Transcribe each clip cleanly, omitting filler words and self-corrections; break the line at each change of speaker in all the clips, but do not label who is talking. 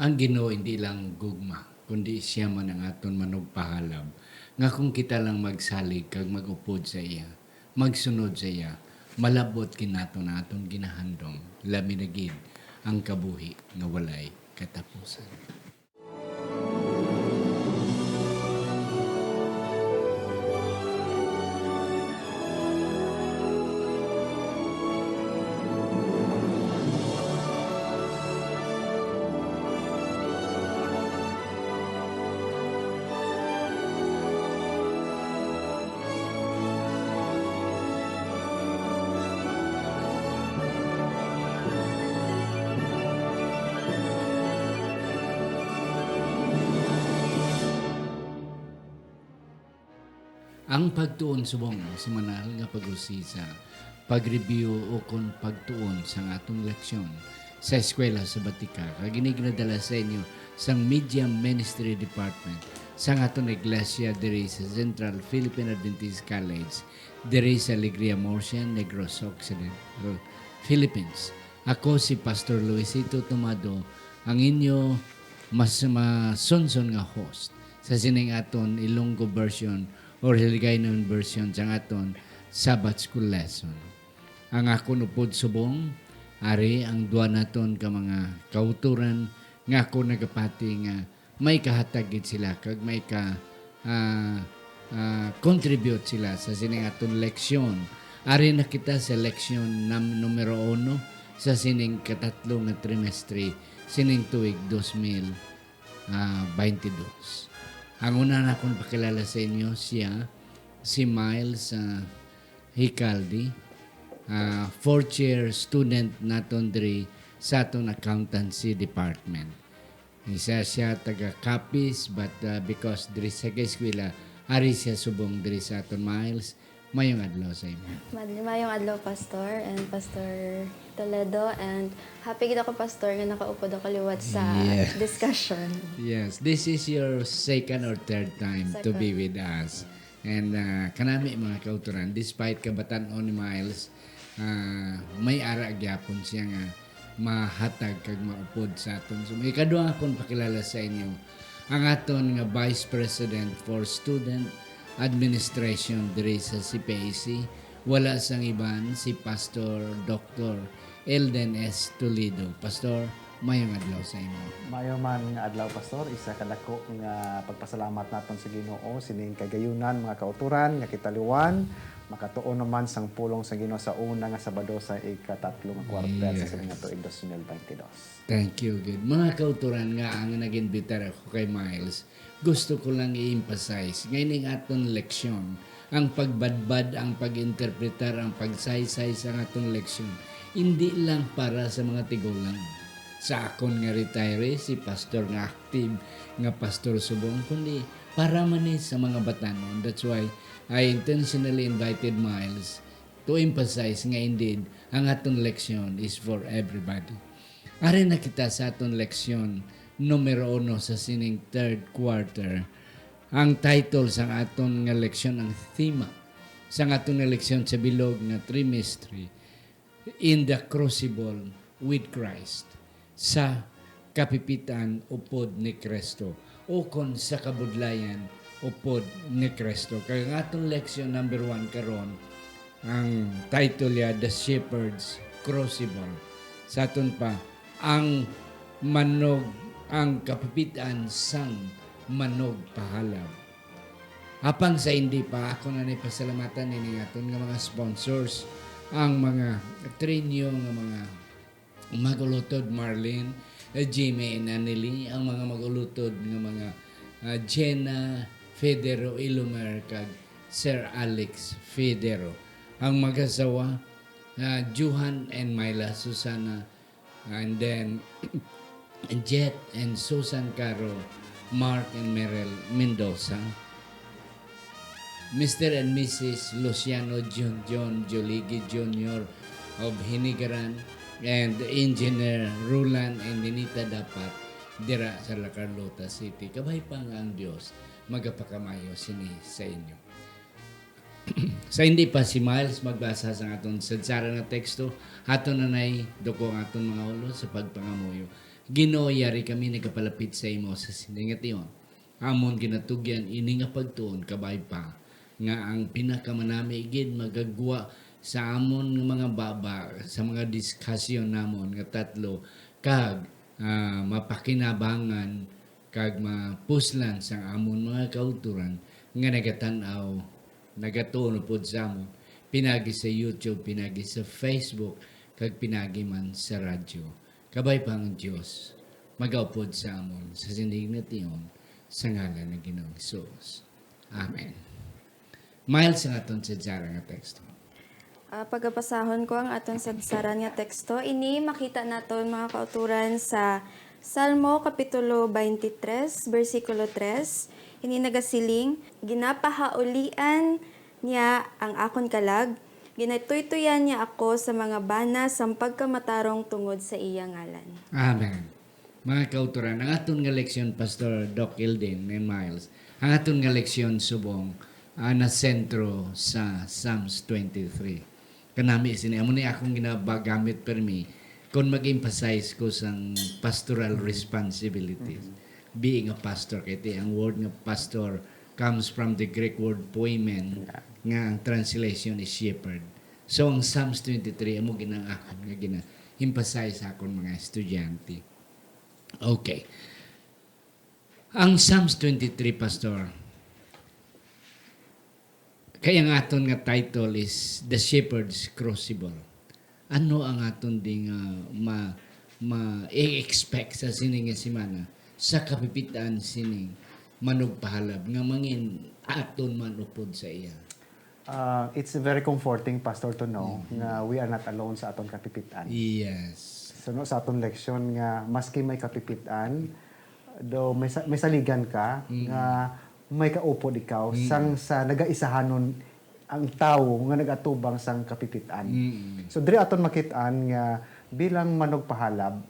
Ang Ginoo hindi lang gugma, kundi siya man ang aton manugpahalab. Nga kung kita lang magsalig kag magupod sa iya, magsunod sa iya, malabot kinaton na aton ginahandom, labi na gid ang kabuhi nga walay katapusan. Ang pagtuon subong semanal nga pag-usisa, pag-review o kon pagtuon sa atong leksyon sa eskwela sa Batika kag ginadala sa inyo sang Media Ministry Department sa aton iglesia diri sa Central Philippine Adventist College diri sa Alegria Morsian, Negros Occidental, Philippines. Ako si Pastor Luisito Tomado, ang inyo mas masunson nga host sa sining aton Ilonggo version or Hiligaynon version sa aton Sabbath School lesson. Ang ako upod subong, ari ang duwa naton ka mga kauturan nga ako nagapati nga may kahatagid sila kag may ka contribute sila sa sining aton leksyon. Ari na kita sa leksyon numero 1 sa sining katatlo nga trimestre sining tuig 2022. Ang una na akong pakilala sa inyo siya, si Miles Hicaldi, fourth year student naton diri sa aton accountancy department. Isa siya taga Capiz but because diri sa eskwela ari siya subong diri sa aton Miles. Mayong adlaw sa imo.
Mayong adlaw, Pastor and Pastor Toledo, and happy kita ko, Pastor, nga nakaupod ako liwat sa
Yeah.
discussion.
Yes, this is your second or third time to be with us. And kanami mga kauturan, despite kabatan-on ni Miles, may ara gyapon siya nga mahatag kag maupod sa aton. So may kaduha akong pakilala sa inyo ang aton nga Vice President for Student Administration diri sa CPAC. Wala sang iban si Pastor Dr. Elden S. Toledo. Pastor, mayong adlaw sa imo.
Mayo man nga adlaw, Pastor, isa kadako nga pagpasalamat naton sa Ginoo sining kagayunan mga kauturan nga kitaliwan makatuon naman sang pulong sa Ginoo sa una nga Sabado sa ika-3 nga kwarter sa sining tuig 2022.
Thank you, good. Mga kauturan nga ang nag-invitar ako kay Miles, gusto ko lang i-emphasize ngayon aton leksyon, ang pagbadbad, ang pag-interpretar, ang pagsaysay sa aton leksyon, hindi lang para sa mga tigulang. Sa akon nga retiree, si pastor nga active, nga pastor subong, kundi para man sa mga batanon. That's why I intentionally invited Miles to emphasize nga indeed, ang aton leksyon is for everybody. Ari na kita sa aton leksyon numero 1 sa sining third quarter. Ang title sa aton nga leksyon, ang thema sa aton nga leksyon sa bilog nga trimestre, In the Crucible with Christ, sa kapipitan upod ni Kristo o kon sa kabudlayan upod ni Kristo. Kaya ang atong leksyon number 1 karon, ang title ya The Shepherd's Crucible. Sa aton pa, ang manog, ang kapipitan sang manog pahalab. Apang sa hindi pa, ako na pasalamatan nini aton nga mga sponsors, ang mga trinyo nga mga magulutod Marlene, Jimmy and Anneli, ang mga magulutod nga mga Jenna Federo Ilumer kag Sir Alex Federo. Ang mag-asawa, Juhan and Myla Susana, and then Jet and Susan Caro, Mark and Merel Mendoza, Mr. and Mrs. Luciano John Joligi Jr. of Hinigaran, and Engineer Rulan and Ninita Dapat dira sa La Carlota City. Kabay pa nga ang Diyos magapakamayo sini sa inyo. Sa hindi pa si Miles magbasa sa aton sadsara na teksto, aton nanay doko ang aton mga ulo sa pagpangamuyo. Ginoo yari kami nagapalapit sa imo sa siningation. Amon ginatugyan ini nga pagtuon kabay pa nga ang pinakamanami igid magagwa sa amon nga mga baba sa mga diskusyon namon nga tatlo kag mapakinabangan kag mapuslan sa amon mga kauturan nga nagatan-aw nagatuon pod sa amon pinagi sa YouTube, pinagi sa Facebook kag pinagi man sa radyo. Kabay pang Dios magaupod sa amon sa sinigation sa ngalan ng Ginoong Hesus. Amen. Miles ang aton sa Zara nga teksto.
Pagapasahon ko ang aton sadsaran nga teksto, ini makita naton mga kauturan sa Salmo Kapitulo 23, versikulo 3. Ini nagasiling, ginapahaulian niya ang akon kalag, ginatuytuyan niya ako sa mga bana sa pagkamatarong tungod sa iyang ngalan.
Amen. Mga kauturan, ang aton nga leksyon, Pastor Doc Ilden and Miles, ang aton nga leksyon subong na sentro sa Psalms 23. Kanami sini amo ni akong ginabagamit permi kung mag-emphasize ko sa pastoral responsibilities. Being a pastor, kaya ang word nga pastor comes from the Greek word poimen, nga ang translation is shepherd. So ang Psalms 23 amo ginaakon nga gina-emphasize akon mga estudyante. Okay. Ang Psalms 23, Pastor, kaya ang aton nga title is The Shepherd's Crucible. Ano ang aton ding ma-expect sa sining nga simana sa kapipitan sining manugpahalab nga mangin aton man upod sa iya.
It's very comforting, Pastor, to know nga we are not alone sa aton kapipitan.
Yes.
So, no, sa aton leksyon nga maski may kapipitan, do may saligan ka nga may kaupod ikaw sang sa nagaisahanon ang tawo nga nagatubang sang kapipitan. So diri aton makitaan nga bilang manugpahalab,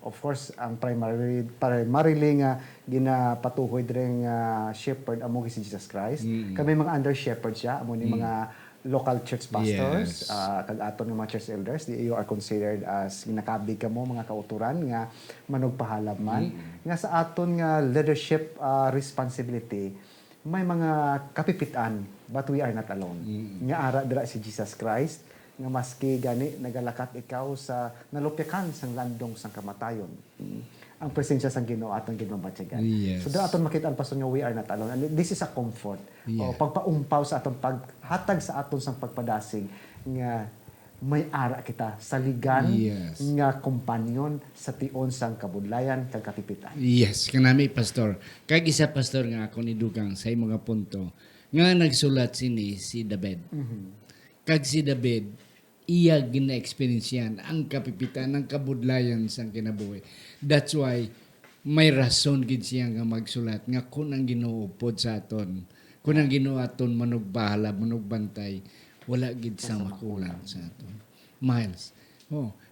of course ang primarily nga ginapatuhoy diri nga shepherd amo si Jesus Christ. Kami mga under shepherd siya amo ni mga local church pastors, kag aton nga mga church elders, you are considered as ginakabi kamo mga kauturan nga manugpahalab man. Nga sa aton nga leadership responsibility, may mga kapipitan, but we are not alone. Nga ara dira si Jesus Christ, nga maski gani nagalakat ikaw sa nalupyakan sang landong sang kamatayon. Ang presensya sang Ginoo atong ginmabatyagan.
Yes.
So aton makita pa nga we are not alone. And this is a comfort.
Yeah.
O pagpaumpaw sa aton paghatag sa aton sang pagpadasig nga may ara kita sa ligan
Yes.
nga kompanyon sa tion sang kabudlayan kag kapipitan.
Yes, kanami pastor. Kag isa pastor nga ako ni dugang sa imong nga punto nga nagsulat sini si David. Kag si David iya gina-experience yan ang kapipitan ng kabudlayan sang kinabuhi. That's why may rason gid siya nga magsulat nga kun ang Ginoo pod sa aton, kun ang Ginoo aton manugbahala, manugbantay, wala gid sa makulang sa aton. Miles,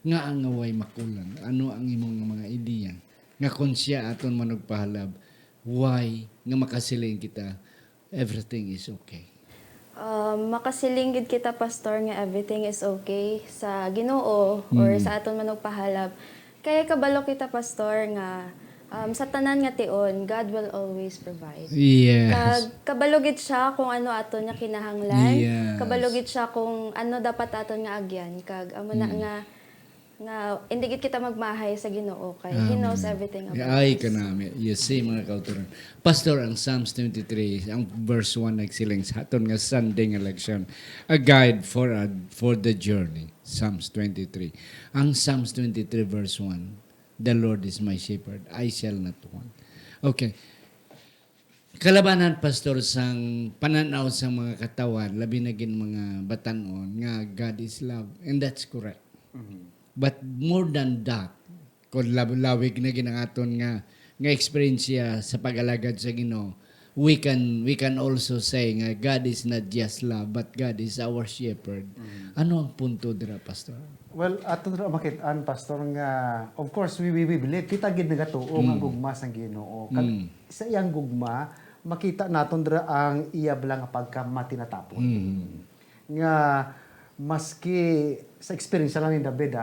nga ang way makulang. Ano ang imong mga ideya? Nga kung siya aton manugpahalab, why nga makasiling kita, everything is okay.
Makasiling gid kita, Pastor, nga everything is okay sa Ginoo or sa aton manugpahalab. Kaya kabalo kita, Pastor, nga sa tanan nga tion, God will always provide.
Yes.
Kabalo gid siya kung ano aton nga kinahanglan.
Yes.
Kabalo gid siya kung ano dapat aton nga agyan. Kag amo na nga hindi gid kita magmahay sa Ginoo kay He knows everything about
Ay
us.
kanami. You see mga kauturan. Pastor, ang Psalms 23, ang verse 1 nagsiling sa aton nga Sunday nga leksyon. A guide for the journey. Psalms 23. Ang Psalms 23 verse 1. The Lord is my shepherd. I shall not want. Okay. Kalabanan, Pastor, sang pananaw sa mga katawan, labi na gin mga batanon, nga God is love. And that's correct. But more than that, kung lawig na ginangaton nga experience siya sa pag-alagad sa Ginoo, we can also say nga God is not just love, but God is our shepherd. Ano ang punto dira, Pastor?
Well, ato na makitaan, Pastor, nga of course we believe kita gid nagatuo nga gugma sang Ginoo. Kag sa iyang gugma makita naton dira ang iya bala nga pagkamatinatapon. Nga maski sa experience lang ni David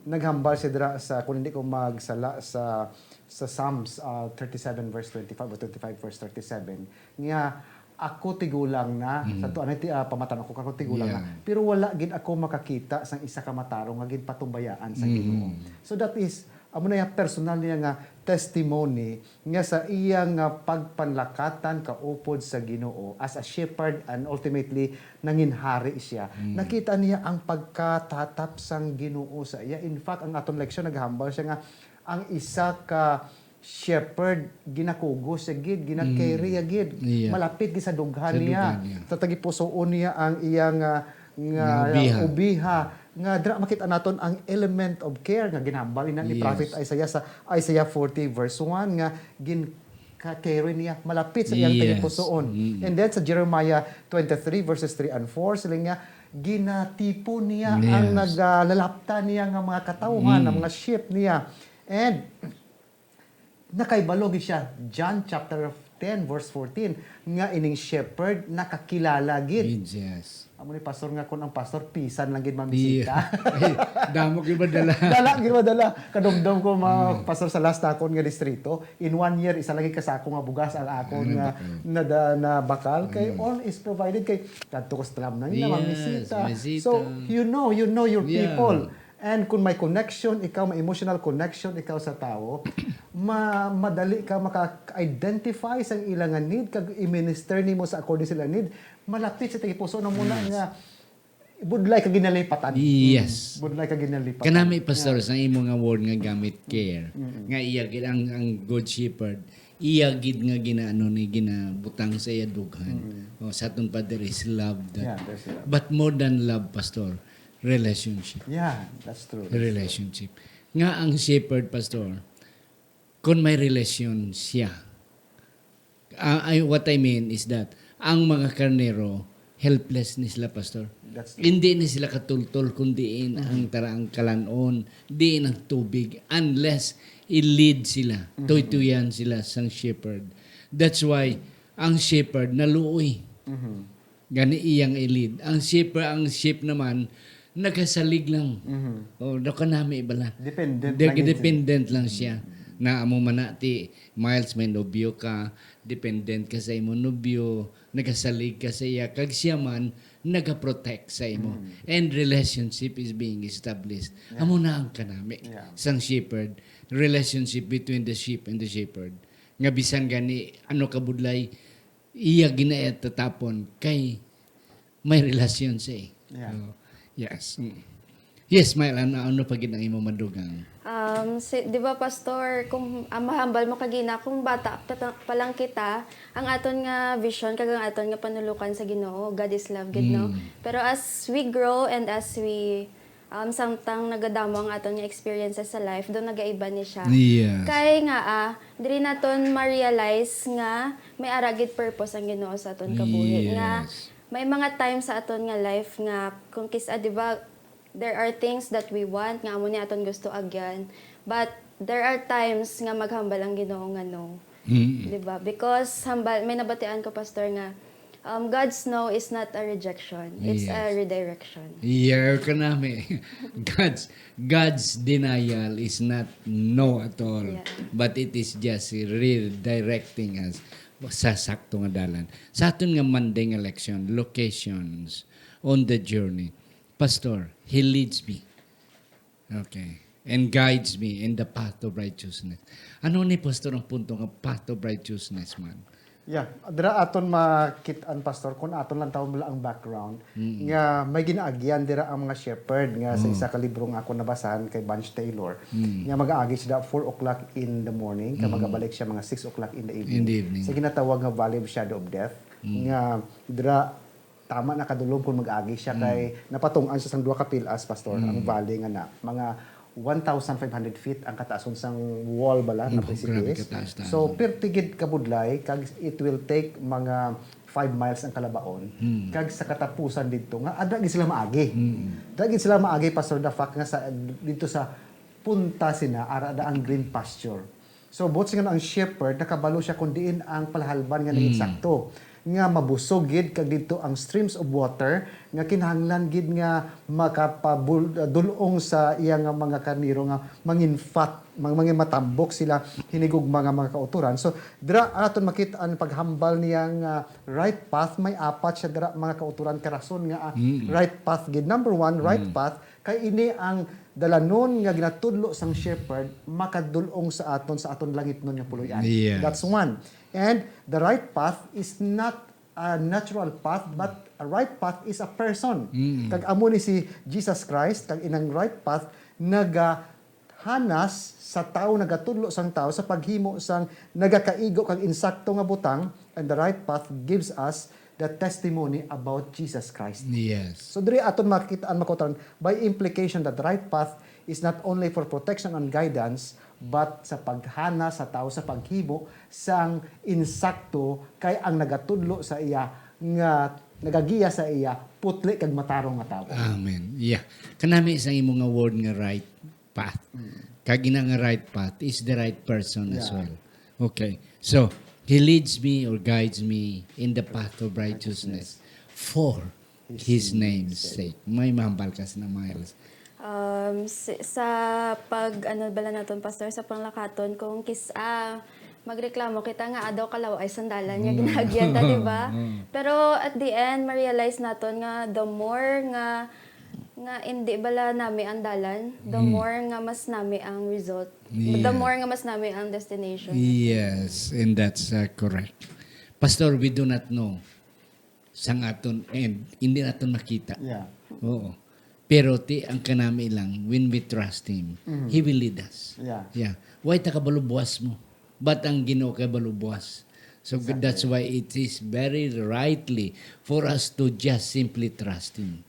naghambal siya dira sa kung hindi ko magsala sa Psalms 37 verse 25 o 25 verse 37 nga ako tigulang na sa tuan pamatan ako tigulang na pero wala gid ako makakita sang isa ka matarong nga gid patumbayaan sa Ginoo. So that is amo na yung personal niya nga testimony nga sa iyang pagpanlakatan kaupod sa Ginoo as a shepherd and ultimately nanginhari siya. Nakita niya ang pagkatatap sang Ginoo sa iya. In fact, ang aton leksyon naghambal siya nga ang isa ka shepherd ginakugos sa gid ginakeri gid malapit gid sa dughan niya sa tagipusoon niya ang iyang nga ubiha nga dira makita naton ang element of care nga ginhambal ina ni prophet Isaiah sa Isaiah 40 verse 1 nga carry niya malapit sa iyang tagipusoon. And then sa Jeremiah 23 verses 3 and 4 sila nga ginatipo niya ang naglalapta niya nga mga katawhan ng mga sheep niya. And nakaibalog siya John chapter 10 verse 14 nga ining shepherd nakakilala gid.
Yes.
Amo ni pastor nga kun ang pastor pisan lang gid mamisita.
Ay, damo gyud madala.
Dala gid madala. Kadumdum ko mga pastor sa last akon nga distrito in 1 year isa lagi kasako nga bugas ang akon nga na bakal kay all is provided kay kadto ko sa tram na nila mamisita. So you know your people. And kung may connection, ikaw, may emotional connection, ikaw sa tao, madali ka maka-identify sa ilang need, kag i-minister nimo sa according sila need, malapit sa tagipuso na muna nga, budlay ka ginalipatan.
Yes.
Budlay ka ginalipatan.
Kanami pastor sa imo nga word nga gamit care. Nga iya gid ang good shepherd. Iya gid nga ginaano ni ginabutang sa iya dughan. O sa aton pa there is love that.
Yeah, there's love.
But more than love pastor, relationship.
Yeah, that's true.
Relationship. Nga ang shepherd pastor, kung may relasyon siya. What I mean is that ang mga karnero helpless ni sila pastor.
That's true.
Hindi ni sila katultol kundi ang taraang kalanon, diin ang tubig unless i-lead sila. Tuytuyan sila sang shepherd. That's why ang shepherd naluoy. Gani iyang i-lead. Ang sheep naman nagasalig lang. O do kanami ibala. Dependent lang siya. Na amo manati Miles may nobyo ka, dependent ka sa imo nobyo, nagasalig ka sa iya kag siya man nagaprotect sa imo. And relationship is being established. Amo na ang kanami sang shepherd, relationship between the sheep and the shepherd. Nga bisan gani ano kabudlay iya ginaet tatapon kay may relasyon sa yes. Yes, Mile, ano pa gid ang imo madugang?
Di ba pastor, kung mahambal mo kagina, kung bata pa lang kita, ang aton nga vision, kag ang aton nga panulukan sa Ginoo, God is love, gid no? Pero as we grow and as we samtang nagadamo ang aton nga experiences sa life, doon nagaiba ni siya.
Yes.
Kay nga diri naton ma-realize nga may aragid purpose ang Ginoo sa aton kabuhi.
Yes.
Nga may mga times sa aton nga life nga kung di ba, there are things that we want nga amo ni aton gusto agyan, but there are times nga maghambal ang Ginoo nga no. Di ba? Because may nabatian ko pastor nga God's no is not a rejection, it's a redirection.
Yeah, kanami. God's denial is not no at all, but it is just redirecting us sa sakto nga dalan. Sa aton nga Monday nga election, locations on the journey. Pastor, He leads me. Okay. And guides me in the path of righteousness. Ano ni Pastor ang punto nga path of righteousness man?
Yeah, dira aton makitaan pastor kun aton lang tawo ang background nga may ginaagyan dira ang mga shepherd nga sa isa ka libro nga ako nabasahan kay Bunch Taylor nga mag-aagi siya 4 o'clock in the morning kag magabalik siya mga 6 o'clock in the evening. Sa ginatawag nga Valley of Shadow of Death nga dira tama na kadulog kung mag-agi siya kay napatungan siya sang duha ka pilas pastor ang valley nga na mga 1,500 feet ang kataason sang wall bala na precipice. So pertigid kabudlay kag it will take mga 5 miles ang kalabaon. Kag sa katapusan didto nga ada gid sila maagi. Ada gid sila maagi pastor the fact nga sa dito sa punta sina ara ang green pasture. So both nga ang shepherd nakabalo siya kun diin ang palahalban nga naging sakto nga mabusog gid kag didto ang streams of water nga kinahanglan gid nga makapabulong sa iya nga mga karniro nga mangin matambok sila hinigog mga kauturan. So dira aton makita ang paghambal niyang right path. May apat siya dira mga kauturan karason nga right path gid. Number one, right path kay ini ang dalanon nga ginatudlo sang shepherd makadulong sa aton langitnon nga puloy-an.
Yes.
That's one. And the right path is not a natural path, but a right path is a person. Kag amo ni si Jesus Christ, kag inang right path nagahanas sa tao, nagatudlo sang tao sa paghimo sang nagakaigo kag insakto nga butang, and the right path gives us the testimony about Jesus Christ.
Yes.
So diri aton makita ang makutan by implication that the right path is not only for protection and guidance but sa paghana sa tao sa paghimo sang insakto kay ang nagatudlo sa iya nga nagagiya sa iya putli kag matarong nga tao.
Amen. Yeah. Kanami isang imo nga word nga right path. Kag ina nga right path is the right person as
Yeah.
well. Okay. So, He leads me or guides me in the path of righteousness for His name's sake. May mahambal kasi na Miles.
Sa pag ano bala naton pastor sa panglakaton kung magreklamo kita nga adaw kalaw ay sandalan niya ginagyan ta di ba? Pero at the end ma-realize naton nga the more nga hindi bala nami ang dalan, the more nga mas nami ang result.
Yeah.
The more nga mas nami ang destination.
Yes, and that's correct. Pastor, we do not know sang aton end. Hindi naton makita.
Yeah.
Oo. Pero ang kanami lang, when we trust Him, He will lead us.
Yeah.
Yeah. Why ta kabalubuas mo? Ba't ang Ginoo kay balubuas? So that's why it is very rightly for us to just simply trust Him.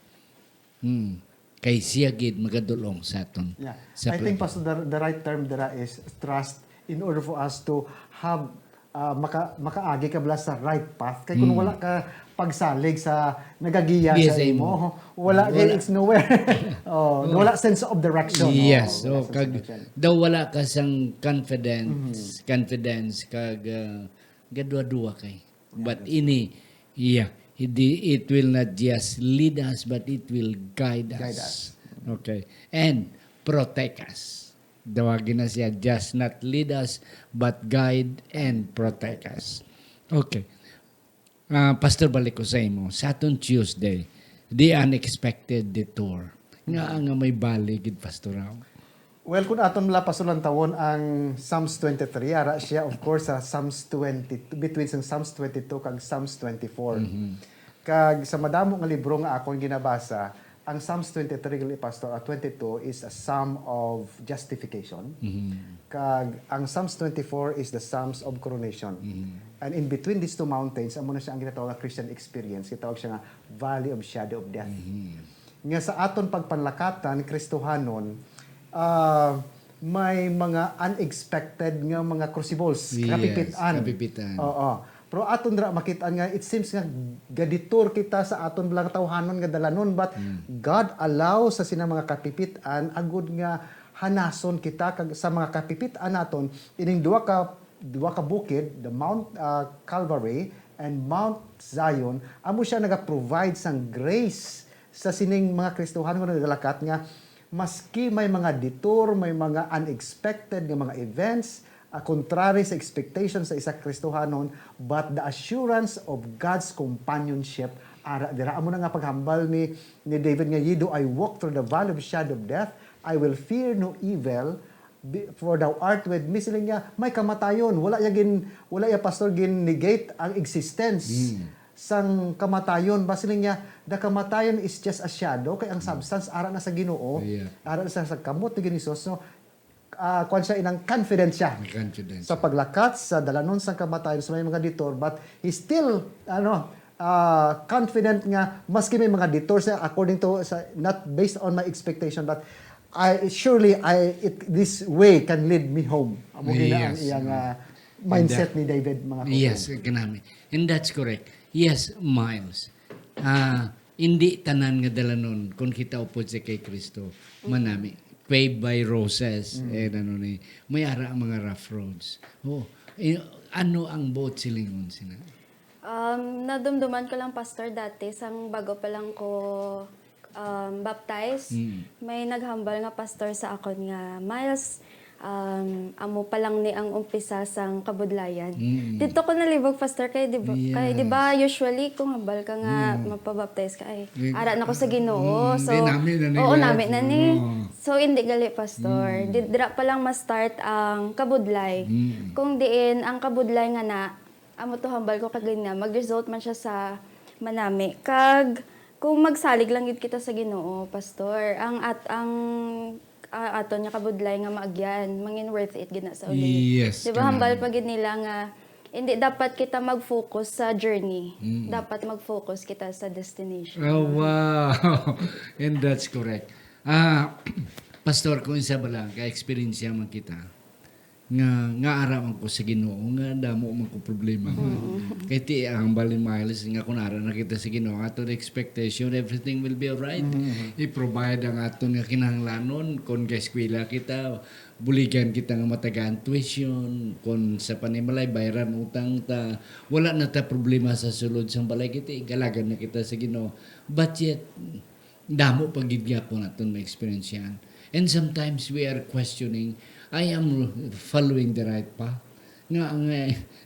Kay siya gid magadulong sa aton.
Yeah.
Sa
I think Pastor, the right term there is trust in order for us to have makaagi ka bala sa right path. Kay kung wala ka pagsalig sa nagagiya
Yes,
sa imo, wala it's nowhere. Wala sense of direction.
Yes.
Wala
So
sense of
kag
direction.
daw wala ka sang confidence kag gadwa-dua kay. But it will not just lead us but it will guide us.
Guide us.
Okay. And protect us. Dawagin na siya, just not lead us but guide and protect us. Okay. Pastor, balik ko sa imo. Sa atong Tuesday, the unexpected detour. Nga may baligid, Pastor Rao.
Well, kung aton mula pasulang tawon ang Psalms 23, ara siya of course sa Psalms 20, between sa Psalms 22 kag Psalms 24. Kag sa madamo nga libro nga akong ginabasa, ang Psalms 23 gali Pastor at 22 is a psalm of justification. Kag ang Psalms 24 is the Psalms of coronation. And in between these two mountains, amo na siya ang ginatawag na Christian experience. Gitawag siya nga Valley of Shadow of Death. Nga sa aton pagpanlakatan Kristohanon, may mga unexpected nga mga crucibles,
Yes, kapipitan.
Oo. Pero aton dira makita nga it seems nga gaditor kita sa aton bilang tawhanon nga dalanon but God allow sa sina mga kapipitan agud nga hanason kita kag sa mga kapipitan naton ining duwa ka bukid, the Mount Calvary and Mount Zion, amo siya naga-provide sang grace sa sining mga Kristohanon nga nagalakat nga maski may mga detour, may mga unexpected nga mga events, contrary sa expectation sa isa Kristohanon, but the assurance of God's companionship ara dira amo na nga paghambal ni David nga yido I walk through the valley of shadow of death, I will fear no evil for thou art with me. Sila nga may kamatayon, wala ya pastor gin negate ang existence sang kamatayon. Basta niya, the kamatayon is just a shadow, kay ang substance, ara na sa Ginoo, ara na sa kamot ni Ginisos. So, kwan siya inang confidence siya.
Confidence.
Sa paglakat, sa dalanon sang kamatayon, sa may mga detour, but he still, confident nga, maski may mga detour siya, according to, not based on my expectation, but this way can lead me home. Amo gina ang iyang mindset ni David, mga kapatid.
Yes, kanami. And that's correct. Yes, Miles. Hindi tanan nga dalanon kung kita upod sa kay Kristo. Manami. Paved by roses. May ara ang mga rough roads. Ano ang boat silingon sila?
Nadumduman ko lang, Pastor, dati, sang bago pa lang ko baptize, may naghambal nga pastor sa akon nga, Miles, amo pa lang ni ang umpisa sang kabudlayan. Dito ko nalibog, Pastor, kay di ba usually kung hambal ka nga mapabaptize ka, ay ara na ko sa Ginoo. So,
di namin na ni
oo,
God.
namin na ni. So, hindi gali, Pastor. Dira pa lang ma-start ang kabudlay. Kung diin, ang kabudlay nga na, amo to hambal ko kag ganyan, mag-result man siya sa manami. Kag, kung magsalig lang gid kita sa Ginoo, Pastor, ang aton nga kabudlay nga maagyan, mangin worth it gid na sa uli.
Yes,
Di ba hambal pa gid nila nga hindi dapat kita mag-focus sa journey. Dapat mag-focus kita sa destination.
Oh, wow. And that's correct. Pastor, kung isa ba lang, ka-experience man kita, nga araman ko sa Ginoo, nga damo man ko problema. Kaya ti ang balin miles, nga kung ara na kita sa Ginoo, aton expectation, everything will be alright. I-provide ang aton nga kinahanglanon, kung ka-eskwela kita, buligan kita nga matagaan tuition, kung sa panimalay, bayaran utang ta, wala na ta problema sa sulod sa balay kita, igalagan na kita sa Ginoo. But yet, damo pagigyapo naton may experience yan. And sometimes we are questioning, I am following the right path. Nga,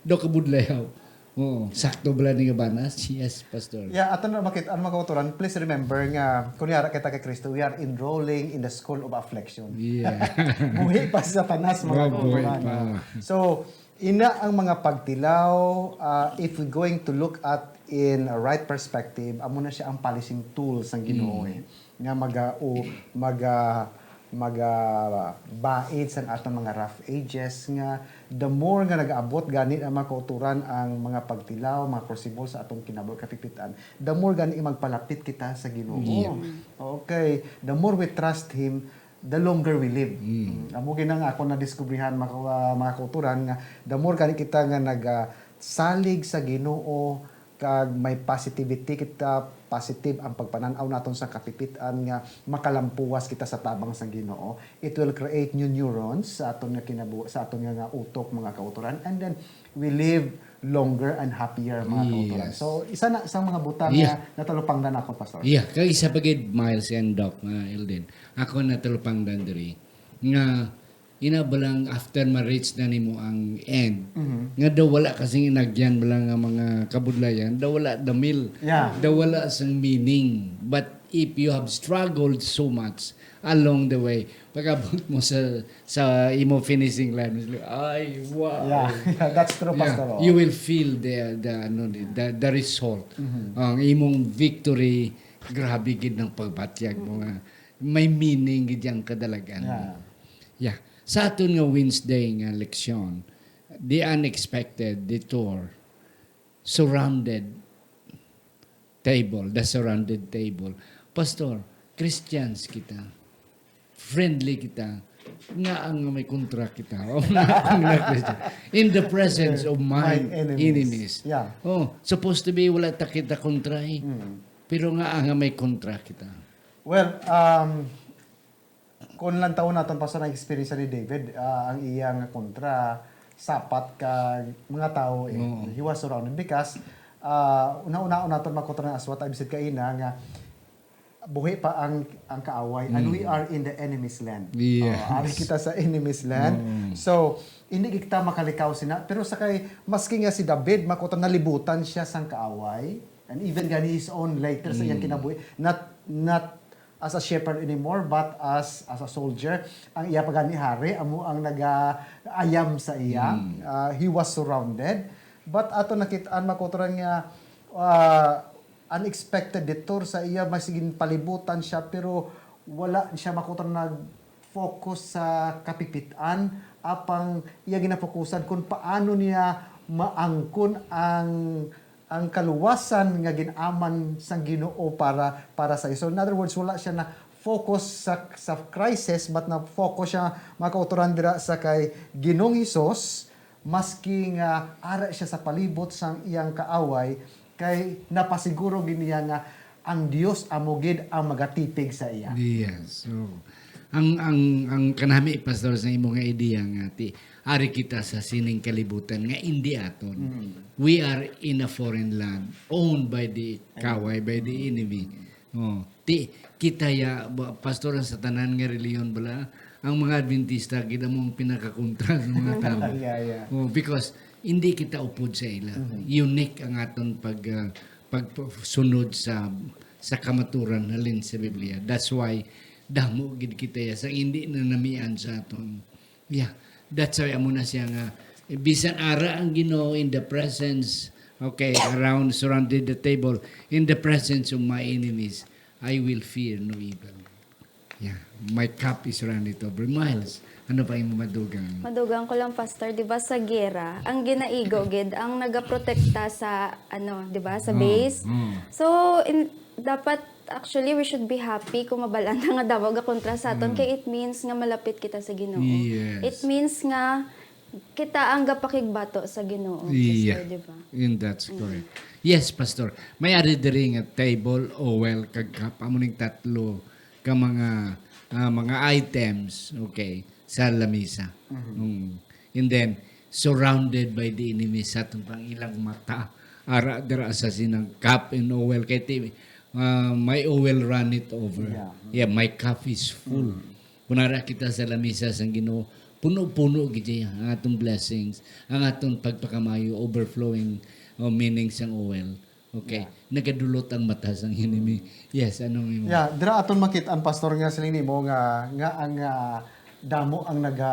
do kabudlayaw. Oo, sakto bala ni nga banas? Yes, Pastor.
Yeah, ato na makita ang mga kauturan, please remember nga kunyara kita kay Kristo, we are enrolling in the school of affliction.
Yeah.
Buhi pa sa tanas mga
Buhi
kauturan.
pa.
So, ina ang mga pagtilaw, if we're going to look at in a right perspective, amo na siya ang policing tools ng Ginoo nga bait sa atong mga rough ages nga the more nga nag-abot gani ang mga kauturan ang mga pagtilaw, mga crucible sa atong kinabuhi kapipitan, the more gani magpalapit kita sa Ginoo. Okay, the more we trust Him, the longer we live. Amo ginang ako na diskubrihan mga kauturan nga the more gani kita nga salig sa Ginoo kag may positivity kita, positive ang pagpananaw naton sa kapipitan nga makalampuwas kita sa tabang sa Ginoo, it will create new neurons sa aton nga sa aton nga utok mga kauturan, and then we live longer and happier mga kauturan.
Yes.
So isa na sa mga butang nga natalupangdan ako, Pastor.
Yeah, kaya isa pagid Miles and Doc, Elden. Ako natulupang dandiri. Nga, inabalang after ma-reach na nimo ang end. Nga daw wala kasing inagyan balang nga mga kabudlayan, daw wala the meal.
Yeah.
Daw wala sang meaning. But if you have struggled so much along the way, pagabot mo sa imo finishing line, ay, wow.
Yeah, that's true, Pastor.
You will feel the result. Ang imong victory, grabe gid ng pagbatyag mo nga. May meaning gid yang kadalagan. Yeah. Sa aton nga Wednesday nga leksyon, the unexpected detour, the surrounded table. Pastor, Christians kita, friendly kita, nga ang may kontra kita. In the presence of my enemies.
Yeah.
Oh, supposed to be wala ta kita kontra pero nga ang may kontra kita.
Well, kung lang taon natin pa sa na-experience ni David, ang iyang kontra, sapat ka mga tao, he was surrounded because una-una natin makontra ng aswat, ibisit ka ina, nga buhi pa ang kaaway, and we are in the enemy's land.
Yes.
Ari kita sa enemy's land. So, hindi kita makalikaw sina, pero sakay, maski nga si David, makontra nalibutan siya sang kaaway, and even gani his own later sa iyang kinabuhi, not as a shepherd anymore, but as a soldier. Ang iya pagani hari, amo ang nag-ayam sa iya. He was surrounded. But ato nakitaan makuturan nga unexpected detour sa iya, masiging palibutan siya, pero wala siya makuturan nag-focus sa kapipitan, apang iya ginafokusan kung paano niya maangkon ang kaluwasan nga ginaman sang Ginoo para sa iyo. So in other words, wala siya na focus sa crisis, but na focus siya makauturan dira sa kay Ginoong Hesus, maski nga ara siya sa palibot sang iyang kaaway, kay napasiguro giniya nga ang Dios amo gid ang magatipig sa iya.
Yes. So, ang kanami pastor sa imong nga ideya nga ti ari kita sa sining kalibutan nga hindi aton. We are in a foreign land owned by the kaway, by the enemy. Oh, ti kita ya pastor sa tanan nga reliyon bala ang mga Adventista kita mong pinakakontra sa mga tao.
Yeah.
Oh, because hindi kita upod sa ila. Unique ang aton pagsunod sa kamaturan halin sa Biblia. That's why damo gid kita ya sa hindi na namian sa aton. Yeah, that's why amo na siya nga bisan ara ang Ginoo in the presence, okay, surrounded the table in the presence of my enemies, I will fear no evil. Yeah, my cup is runneth over. Miles, ano pa yung madugang?
Madugang ko lang, Pastor, di ba sa gera, ang ginaigo, gid, ang nagaprotekta sa, di ba, sa base. So, dapat, actually, we should be happy kung mabalaan na nga daw kontra sa aton, kay it means nga malapit kita sa Ginoo.
Yes.
It means nga, kita ang gapakigbato sa Ginoo,
Yeah.
Pastor, di ba?
And that's correct. Yes, Pastor. May ari diri nga table o well kag pamuning tatlo ka mga items, okay, sa lamisa. And then surrounded by the enemy sa atong pang ilang mata. Ara dira sa sinang cup and oil kay ti my oil run it over. Yeah, my cup is full. Kunara kita sa lamisa sang Ginoo, puno-puno gid ang atong blessings, ang atong pagpakamayo overflowing meaning sang oil. Okay. Nagadulot ang mata sang enemy. Yes, anong imo?
Yeah, dira aton makit-an pastor nga siling nimo nga ang damo ang naga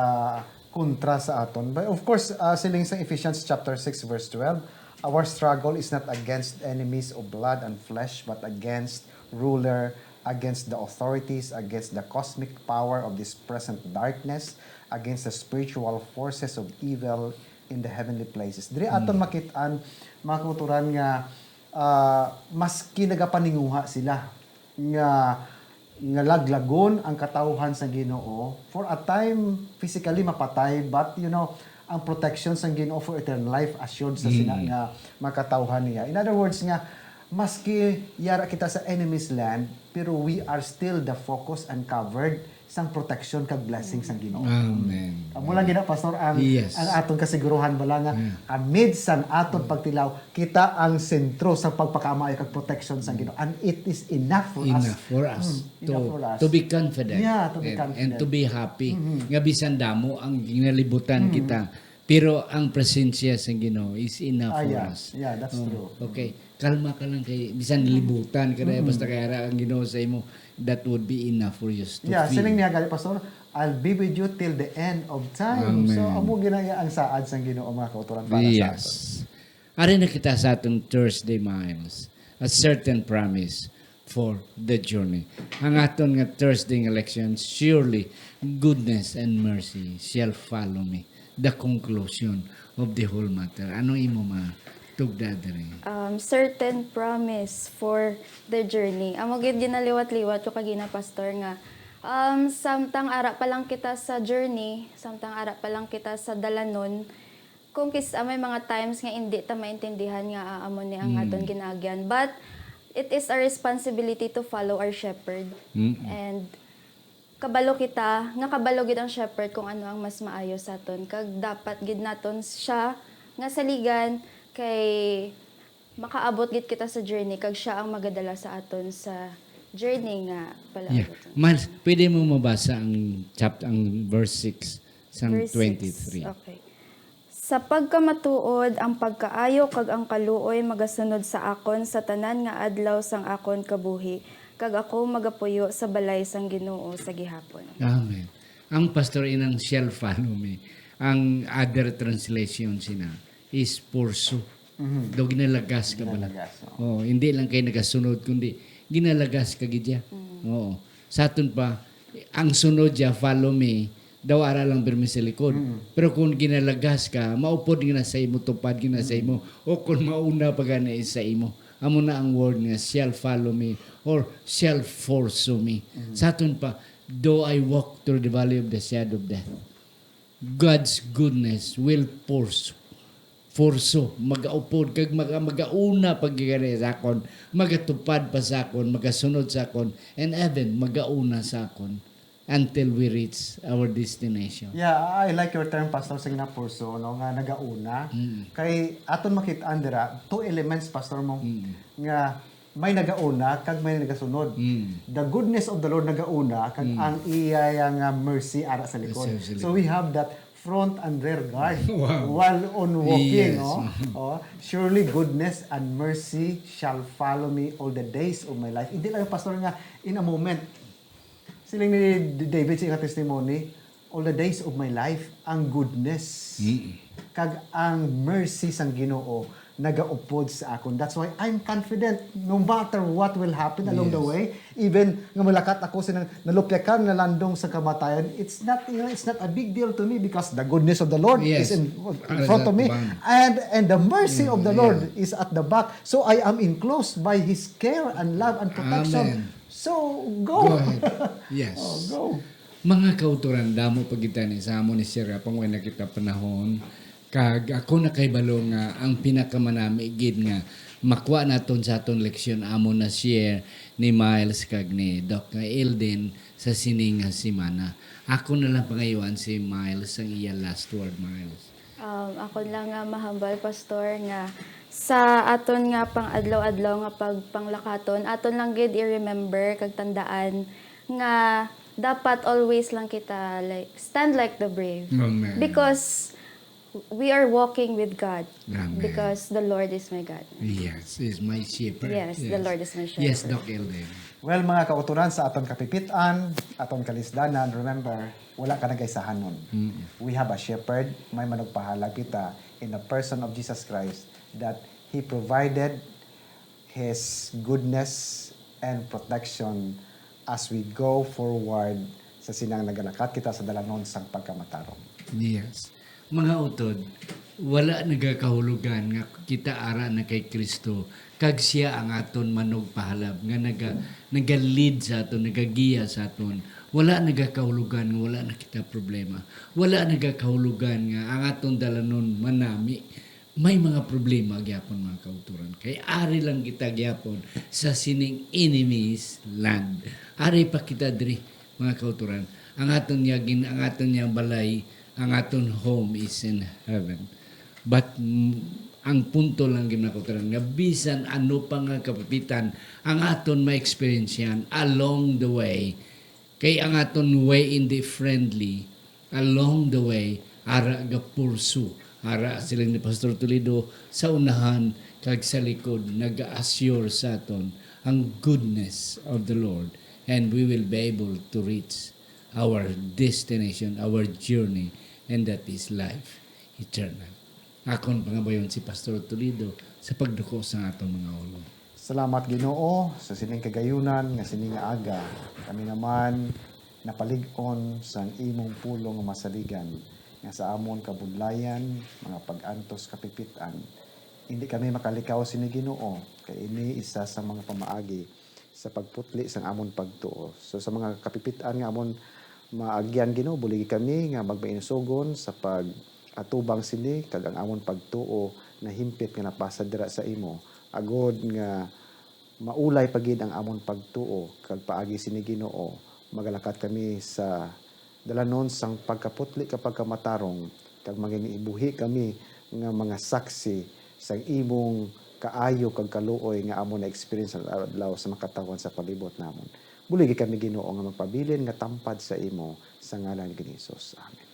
kontra sa aton. But of course, siling sa Ephesians chapter 6 verse 12, our struggle is not against enemies of blood and flesh, but against ruler, against the authorities, against the cosmic power of this present darkness, against the spiritual forces of evil in the heavenly places. Diri aton makit-an mga kauturan nga maski nagapaninguha sila nga laglagon ang katawhan sa Ginoo for a time physically mapatay, but ang protection sa Ginoo for eternal life assured sa sina nga makatawhan niya. In other words nga, maski yara kita sa enemy's land, pero we are still the focus and covered sang protection kag blessing sa Ginoo.
Amen.
Amo lang gina pastor ang
Yes.
ang aton kasiguruhan bala nga amid san aton pagtilaw kita ang sentro sa pagpakamayo kag protection sa Ginoo, and it is enough for us.
Enough for us
Enough for us.
to be confident.
Yeah, to be
and
confident.
to be happy. Nga bisan damo ang ginalibutan kita. Pero ang presensya sa Ginoo is enough for us.
Yeah, that's true.
Okay. Kalma ka lang kay bisan nilibutan ka basta kay ara ang Ginoo sa imo, that would be enough for you to
Yeah,
feel.
siling niya gali pastor, I'll be with you till the end of time.
Amen.
So amo ginaya ang saad sang Ginoo mga kauturan para sa aton.
Yes. Ari na kita sa atong Thursday Miles. A certain promise for the journey. Ang aton nga Thursday election, surely goodness and mercy shall follow me. The conclusion of the whole matter. Ano imo tugda diri?
Certain promise for the journey. Amo gid ginaliwat-liwat yung kagina pastor nga samtang ara pa lang kita sa journey, samtang ara pa lang kita sa dalanon, kung may mga times nga hindi ta maintindihan nga amo ni ang aton ginagyan, but it is our responsibility to follow our shepherd. And kabalo kita, nga kabalo gid ang shepherd kung ano ang mas maayo sa aton, kag dapat gid naton siya nga saligan kay makaabot gid kita sa journey, kag siya ang magadala sa aton sa journey nga pala.
Yeah. Miles, pwede mo mabasa ang verse 6 sang
Verse
23.
6. Okay. Sa pagkamatuod ang pagkaayo kag ang kaluoy magasunod sa akon sa tanan nga adlaw sang akon kabuhi, kag ako magapuyo sa balay sang Ginoo sa gihapon.
Amen. Ang pastor inang shall follow me. Ang other translation sina is pursue. Do ginalagas ka bala. Oh, hindi lang kay nagasunod kundi ginalagas ka gidya. Oo. Sa aton pa ang sunod ya follow me daw ara lang birmi sa likod. Pero kung ginalagas ka, maupod gina sa imo, tupad gina sa imo, o kung mauna pa gana sa imo. Amo na ang word nga shall follow me or shall pursue me. Sa aton pa, though I walk through the valley of the shadow of death, God's goodness will pursue. Magaupod kag magauna pagigari sa akon, magatupad pa sa akon, magasunod sa akon, and even magauna sa akon. until we reach our destination.
Yeah, I like your term, Pastor, sa ginapurso, no, nga nagauna. Kay aton makitaan dira, two elements, Pastor mo, nga may nagauna, kag may nagasunod. The goodness of the Lord nagauna, kag ang iya nga mercy ara sa likod.
Sa likod.
So we have that front and rear guard
Wow.
while on walking.
Yes.
No? Surely goodness and mercy shall follow me all the days of my life. Hindi lang, Pastor, nga in a moment, siling ni David sa iyang testimony, all the days of my life, ang goodness, kag ang mercy sang Ginoo nagaupod sa akon. That's why I'm confident no matter what will happen along the way, even nga malakat ako sa nalupyakan na landong sa kamatayan, it's not a big deal to me because the goodness of the Lord
Yes.
is in front of me, and the mercy of the Lord is at the back. So I am enclosed by His care and love and protection.
Amen.
So
Go
go.
ahead. Yes.
Go.
Mga kauturan, damo pagkita ni sa amo ni Sir Apang way nakita panahon, kag ako na kay balo nga ang pinakamanami gid nga makuha naton sa aton leksyon amo na share ni Miles kag ni Doc Elden sa sining nga semana. Ako na lang pangayuan si Miles ang iya last word, Miles.
Ako lang nga mahambal, Pastor, nga sa aton nga pang adlaw-adlaw nga pagpanglakaton, aton lang gid i-remember kag tandaan nga dapat always lang kita like stand like the brave.
Amen.
Because we are walking with God.
Amen.
Because the Lord is my God.
Yes, is my shepherd.
Yes, the Lord is my shepherd.
Yes, Doc Elden.
Well, mga kauturan sa aton kapipitan, aton kalisdanan, remember, wala ka nagaysahan nun. We have a shepherd, may managpahalag kita in the person of Jesus Christ that He provided His goodness and protection as we go forward sa sinang nagalakat kita sa dalanon sang pagkamatarong.
Yes. Mga utod, wala nagakahulugan nga kita ara na kay Kristo kag siya ang aton manugpahalab nga naga-lead sa aton, nagagiya sa aton. Wala nagakahulugan nga wala na kita problema. Wala nagakahulugan nga ang aton dalanon manami. May mga problema gyapon mga kauturan. Kay ari lang kita gyapon sa sining enemies land. Ari pa kita diri mga kauturan. Ang aton niya balay, ang aton home is in heaven. But ang punto lang ginakutaran nga bisan ano pa nga kapapitan ang aton ma-experience yan along the way. Kay ang aton way in the friendly along the way ara ga pursue. Ara sila ni Pastor Toledo sa unahan kag sa likod nag-assure sa aton ang goodness of the Lord, and we will be able to reach our destination, our journey, and that is life eternal. Akon pangabayon si Pastor Toledo sa pagduko sa atong mga ulo.
Salamat Ginoo sa sining kagayunan nga sining nga aga. Kami naman napalig-on sa imong pulong nga masaligan nga sa amon kabudlayan, mga pag-antos kapipitan. Hindi kami makalikaw sini Ginoo kay ini isa sa mga pamaagi sa pagputli sang amon pagtuo. So sa mga kapipitan nga amon maagyan Ginoo, buligi kami nga magmainusogon sa atubang sini kag ang amon pagtuo na himpit nga napasa dira sa imo. Agod nga maulay pagid ang amon pagtuo kag paagi sini Ginoo. Magalakat kami sa dalanon sang pagkaputli kapag kamatarong kag maginiibuhi kami nga mga saksi sa imong kaayo kag kaluoy nga amon na experience sa adlaw sa makatawan sa palibot namon. Buligi kami Ginoo nga magpabilin nga tampad sa imo sa ngalan ni Hesus. Amen.